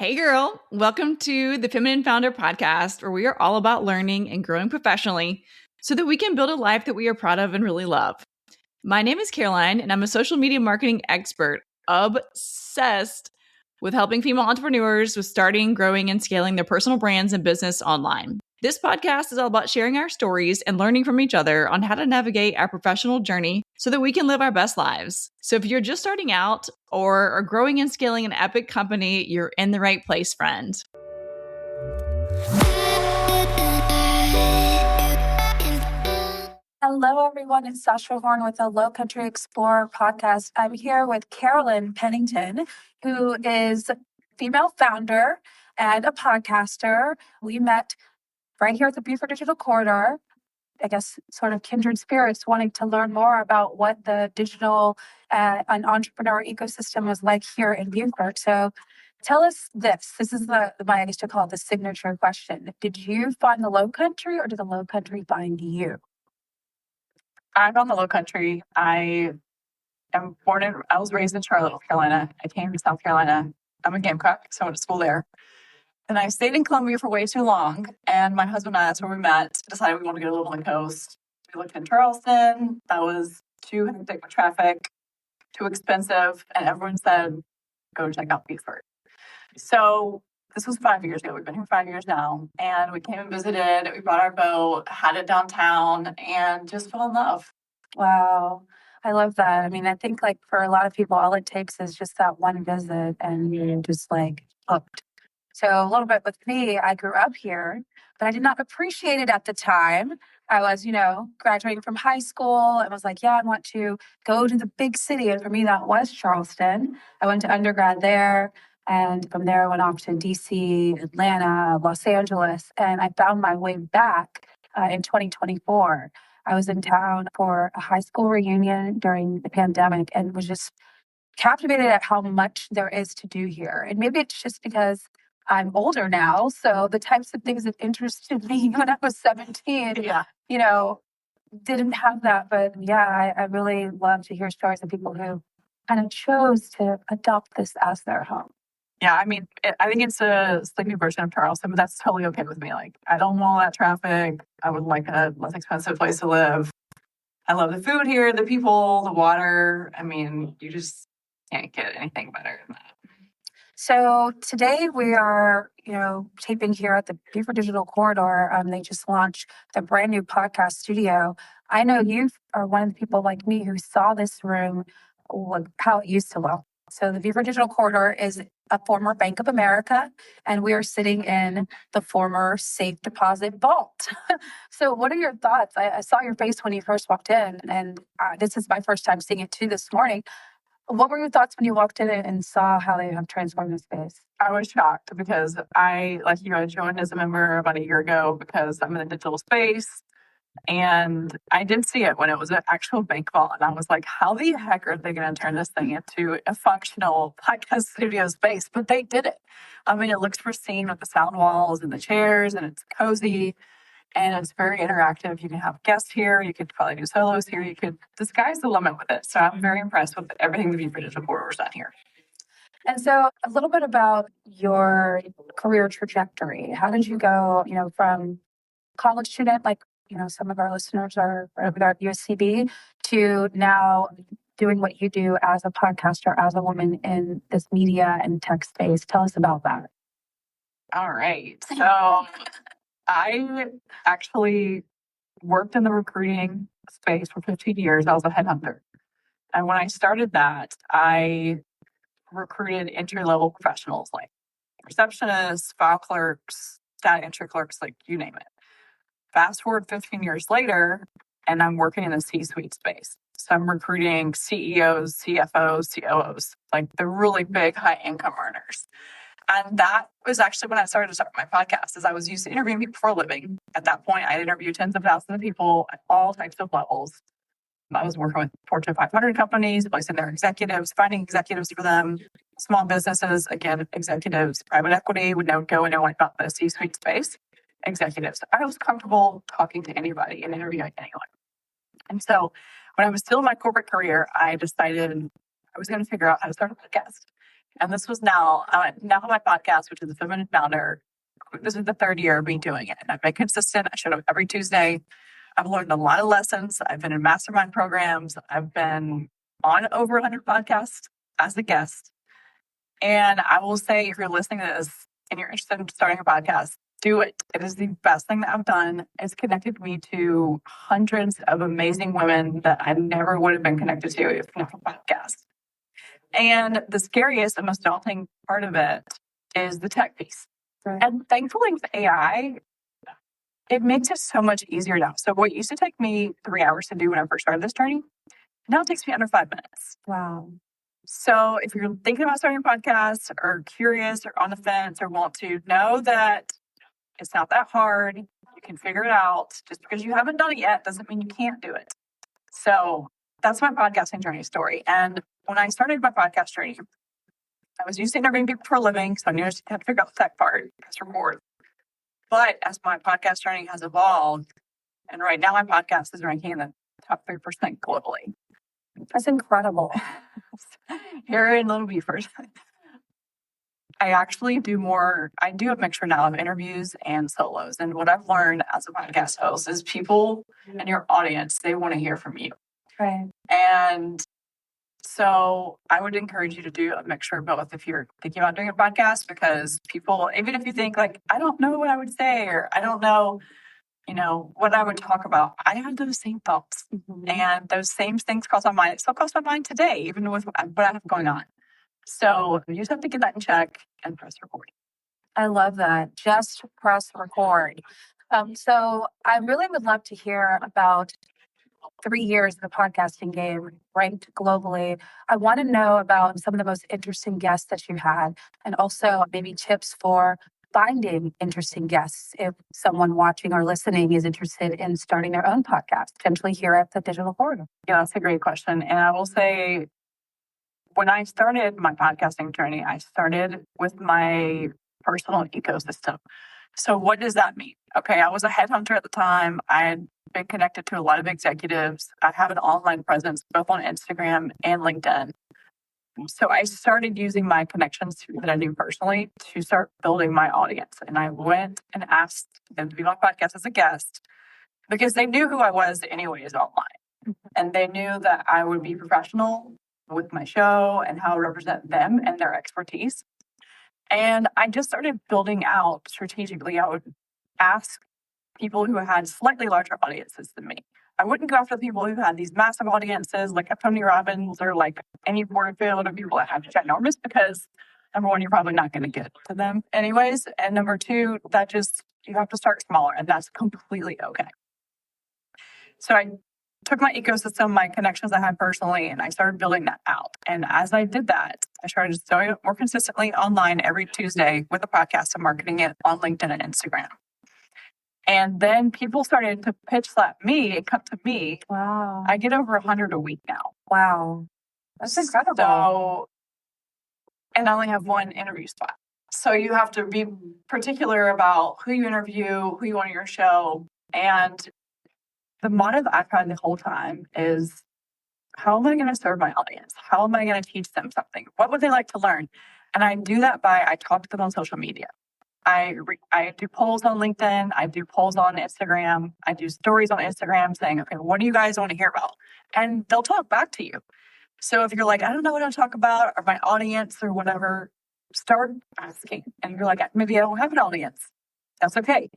Hey girl, welcome to the Feminine Founder Podcast, where we are all about learning and growing professionally so that we can build a life that we are proud of and really love. My name is Caroline, and I'm a social media marketing expert, obsessed with helping female entrepreneurs with starting, growing, and scaling their personal brands and business online. This podcast is all about sharing our stories and learning from each other on how to navigate our professional journey so that we can live our best lives. So if you're just starting out or are growing and scaling an epic company, you're in the right place, friend. Hello, everyone. It's Sasha Horne with the Lowcountry Explorer podcast. I'm here with Carolyn Pennington, who is a female founder and a podcaster. We met right here at the Beaufort Digital Corridor, I guess sort of kindred spirits wanting to learn more about what the digital and entrepreneur ecosystem was like here in Beaufort. So tell us this. This is I used to call it the signature question. Did you find the Lowcountry or did the Lowcountry find you? I'm on the Lowcountry. I was raised in Charlotte, North Carolina. I came to South Carolina. I'm a Gamecock, so I went to school there. And I stayed in Columbia for way too long. And my husband and I, that's where we met, decided we wanted to go to live on the coast. We looked in Charleston. That was too hectic with traffic, too expensive. And everyone said, go check out Beaufort. So this was 5 years ago. We've been here 5 years now. And we came and visited. We brought our boat, had it downtown, and just fell in love. Wow. I love that. I mean, I think like for a lot of people, all it takes is just that one visit and you're just like hooked. So a little bit with me, I grew up here, but I did not appreciate it at the time. I was, graduating from high school and was like, yeah, I want to go to the big city. And for me, that was Charleston. I went to undergrad there. And from there, I went off to DC, Atlanta, Los Angeles, and I found my way back in 2024. I was in town for a high school reunion during the pandemic and was just captivated at how much there is to do here. And maybe it's just because I'm older now, so the types of things that interested me when I was 17, didn't have that. But yeah, I really love to hear stories of people who kind of chose to adopt this as their home. Yeah, I mean, I think it's a sleepy version of Charleston, but that's totally okay with me. Like, I don't want all that traffic. I would like a less expensive place to live. I love the food here, the people, the water. I mean, you just can't get anything better than that. So today we are, taping here at the Beaufort Digital Corridor. They just launched the brand new podcast studio. I know you are one of the people like me who saw this room, how it used to look. So the Beaufort Digital Corridor is a former Bank of America, and we are sitting in the former safe deposit vault. So what are your thoughts? I saw your face when you first walked in, and this is my first time seeing it too this morning. What were your thoughts when you walked in and saw how they have transformed the space? I was shocked because I joined as a member about a year ago because I'm in the digital space. And I did see it when it was an actual bank vault. And I was like, how the heck are they going to turn this thing into a functional podcast studio space? But they did it. I mean, it looks pristine with the sound walls and the chairs, and it's cozy. And it's very interactive. You can have guests here. You could probably do solos here. The sky's the limit with it. So I'm very impressed with everything the Beaufort Digital Corridor's done here. And so a little bit about your career trajectory. How did you go, from college student, like, some of our listeners are at USCB, to now doing what you do as a podcaster, as a woman in this media and tech space? Tell us about that. All right. So I actually worked in the recruiting space for 15 years. I was a headhunter. And when I started that, I recruited entry-level professionals like receptionists, file clerks, data entry clerks, like you name it. Fast forward 15 years later, and I'm working in the C-suite space. So I'm recruiting CEOs, CFOs, COOs, like the really big high-income earners. And that was actually when I started to start my podcast, as I was used to interviewing people for a living. At that point, I interviewed tens of thousands of people at all types of levels. I was working with Fortune 500 companies, placing their executives, finding executives for them, small businesses, again, executives, private equity would now go and know about the C-suite space, executives. I was comfortable talking to anybody and interviewing anyone. And so when I was still in my corporate career, I decided I was going to figure out how to start a podcast. And this was now my podcast, which is the Feminine Founder. This is the third year of me doing it. And I've been consistent. I showed up every Tuesday. I've learned a lot of lessons. I've been in mastermind programs. I've been on over 100 podcasts as a guest. And I will say, if you're listening to this and you're interested in starting a podcast, do it. It is the best thing that I've done. It's connected me to hundreds of amazing women that I never would have been connected to if not a podcast. And the scariest and most daunting part of it is the tech piece. Right. And thankfully with AI, it makes it so much easier now. So what used to take me 3 hours to do when I first started this journey, now it takes me under 5 minutes. Wow. So if you're thinking about starting a podcast or curious or on the fence or want to know that it's not that hard, you can figure it out. Just because you haven't done it yet doesn't mean you can't do it. So that's my podcasting journey story. And when I started my podcast journey, I was used to interviewing people for a living, so I knew I had to figure out the tech part, press record. But as my podcast journey has evolved, and right now my podcast is ranking in the top 3% globally. That's incredible. Here in Little Beaufort, I actually do a mixture now of interviews and solos. And what I've learned as a podcast host is people and your audience, they want to hear from you. Right. And so I would encourage you to do a mixture of both if you're thinking about doing a podcast, because people, even if you think like, I don't know what I would say, or I don't know, what I would talk about, I had those same thoughts. Mm-hmm. And those same things cross my mind. It still cross my mind today, even with what I have going on. So you just have to get that in check and press record. I love that. Just press record. So I really would love to hear about 3 years of the podcasting game, ranked globally. I want to know about some of the most interesting guests that you had, and also maybe tips for finding interesting guests if someone watching or listening is interested in starting their own podcast, potentially here at the Digital Horror. Yeah, that's a great question. And I will say, when I started my podcasting journey, I started with my personal ecosystem. So what does that mean? Okay, I was a headhunter at the time. I had been connected to a lot of executives. I have an online presence both on Instagram and LinkedIn. So I started using my connections that I do personally to start building my audience. And I went and asked them to be on my podcast as a guest because they knew who I was anyways online. And they knew that I would be professional with my show and how I represent them and their expertise. And I just started building out strategically. I would ask people who had slightly larger audiences than me. I wouldn't go after the people who had these massive audiences like Tony Robbins or like Amy Porterfield or people that have ginormous, because number one, you're probably not going to get to them anyways. And number two, you have to start smaller, and that's completely okay. So I took my ecosystem, my connections I had personally, and I started building that out. And as I did that, I started showing up more consistently online every Tuesday with a podcast and marketing it on LinkedIn and Instagram. And then people started to pitch slap me and come to me. Wow. I get over 100 a week now. Wow. That's incredible. So, and I only have one interview spot. So you have to be particular about who you interview, who you want on your show. And the motto that I've had the whole time is, how am I going to serve my audience? How am I going to teach them something? What would they like to learn? And I do that I talk to them on social media. I do polls on LinkedIn. I do polls on Instagram. I do stories on Instagram saying, okay, what do you guys want to hear about? And they'll talk back to you. So if you're like, I don't know what to talk about, or my audience or whatever, start asking. And you're like, maybe I don't have an audience. That's okay.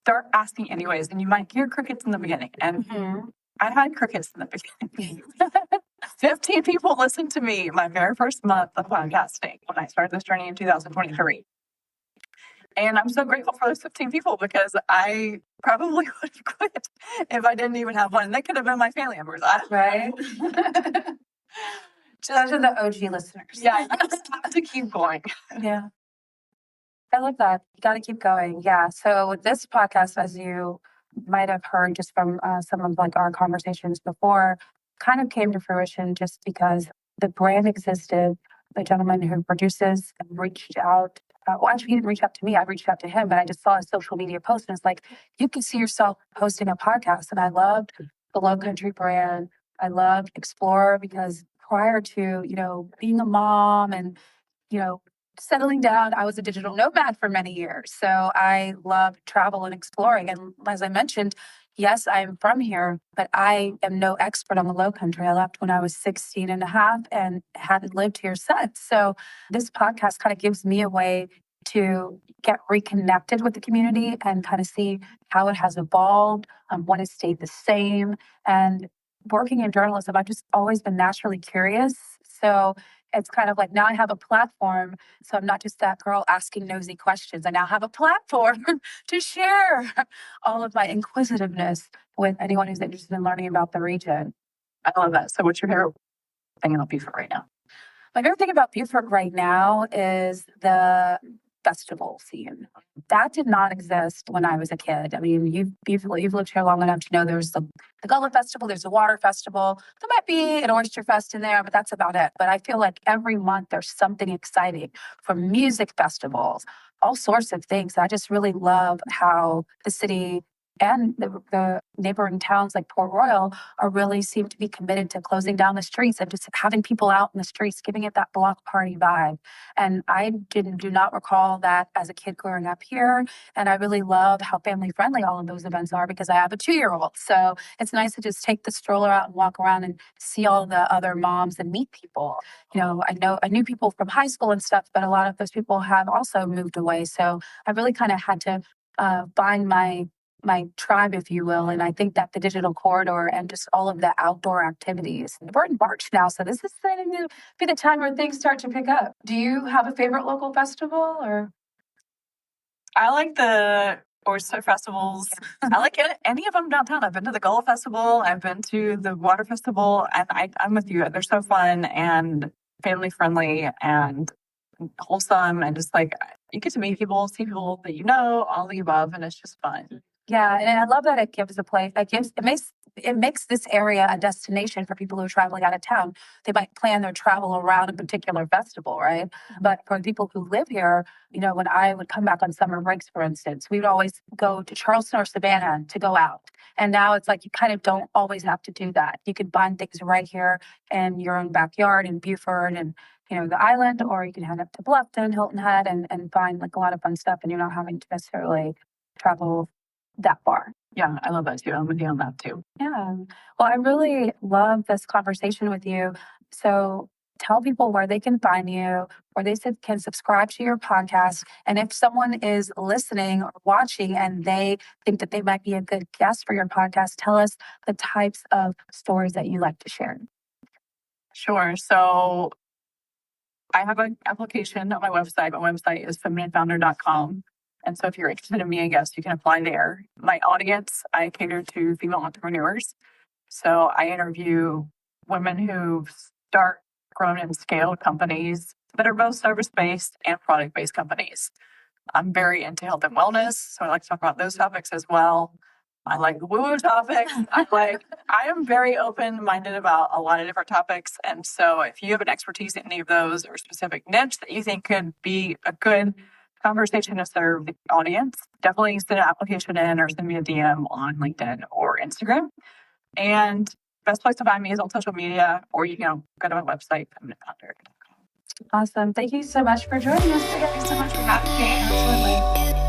Start asking anyways. And you might hear crickets in the beginning. And I had crickets in the beginning. 15 people listened to me my very first month of podcasting when I started this journey in 2023. And I'm so grateful for those 15 people, because I probably would have quit if I didn't even have one. They could have been my family members. Right? Those are the OG listeners. Yeah, you just have to keep going. Yeah. I love that. You got to keep going. Yeah. So this podcast, as you might have heard just from some of like our conversations before, kind of came to fruition just because the brand existed. The gentleman who produces reached out. Well, actually, he didn't reach out to me. I reached out to him, but I just saw a social media post, and it's like, you can see yourself hosting a podcast. And I loved the Lowcountry brand. I loved Explorer because prior to, being a mom and settling down. I was a digital nomad for many years. So I love travel and exploring. And as I mentioned, yes, I'm from here, but I am no expert on the Lowcountry. I left when I was 16 and a half and hadn't lived here since. So this podcast kind of gives me a way to get reconnected with the community and kind of see how it has evolved, what has stayed the same. And working in journalism, I've just always been naturally curious. So it's kind of like now I have a platform. So I'm not just that girl asking nosy questions. I now have a platform to share all of my inquisitiveness with anyone who's interested in learning about the region. I love that. So what's your favorite thing about Beaufort right now? My favorite thing about Beaufort right now is the festival scene. That did not exist when I was a kid. I mean, you've lived here long enough to know there's the Gullah Festival, there's a water festival. There might be an oyster fest in there, but that's about it. But I feel like every month there's something exciting, from music festivals, all sorts of things. I just really love how the city and the neighboring towns like Port Royal really seem to be committed to closing down the streets and just having people out in the streets, giving it that block party vibe. And I do not recall that as a kid growing up here. And I really love how family friendly all of those events are because I have a 2-year-old. So it's nice to just take the stroller out and walk around and see all the other moms and meet people. I knew people from high school and stuff, but a lot of those people have also moved away. So I really kind of had to find my tribe, if you will. And I think that the digital corridor and just all of the outdoor activities. We're in March now, so this is going to be the time where things start to pick up. Do you have a favorite local festival or? I like the oyster festivals. I like any of them downtown. I've been to the Gullah Festival. I've been to the Water Festival, and I'm with you. They're so fun and family friendly and wholesome, and just like you get to meet people, see people that you know, all the above, and it's just fun. Yeah, and I love that it gives a place. It makes this area a destination for people who are traveling out of town. They might plan their travel around a particular festival, right? But for people who live here, when I would come back on summer breaks, for instance, we would always go to Charleston or Savannah to go out. And now it's like you kind of don't always have to do that. You can find things right here in your own backyard in Beaufort and the island, or you can head up to Bluffton, Hilton Head, and find like a lot of fun stuff, and you're not having to necessarily travel that far. Yeah, I love that too. I'm with you on that too. Yeah. Well, I really love this conversation with you. So tell people where they can find you, where they can subscribe to your podcast. And if someone is listening or watching and they think that they might be a good guest for your podcast, tell us the types of stories that you like to share. Sure. So I have an application on my website. My website is femininefounder.com. And so if you're interested in being a guest, you can apply there. My audience, I cater to female entrepreneurs. So I interview women who start, grown, and scaled companies that are both service-based and product-based companies. I'm very into health and wellness, so I like to talk about those topics as well. I like the woo-woo topics. I am very open-minded about a lot of different topics. And so if you have an expertise in any of those or a specific niche that you think could be a good conversation to serve the audience, definitely send an application in or send me a DM on LinkedIn or Instagram. And best place to find me is on social media, or you can go to my website, femininefounder.com. Awesome. Thank you so much for joining us today. Thanks so much for having me. Absolutely.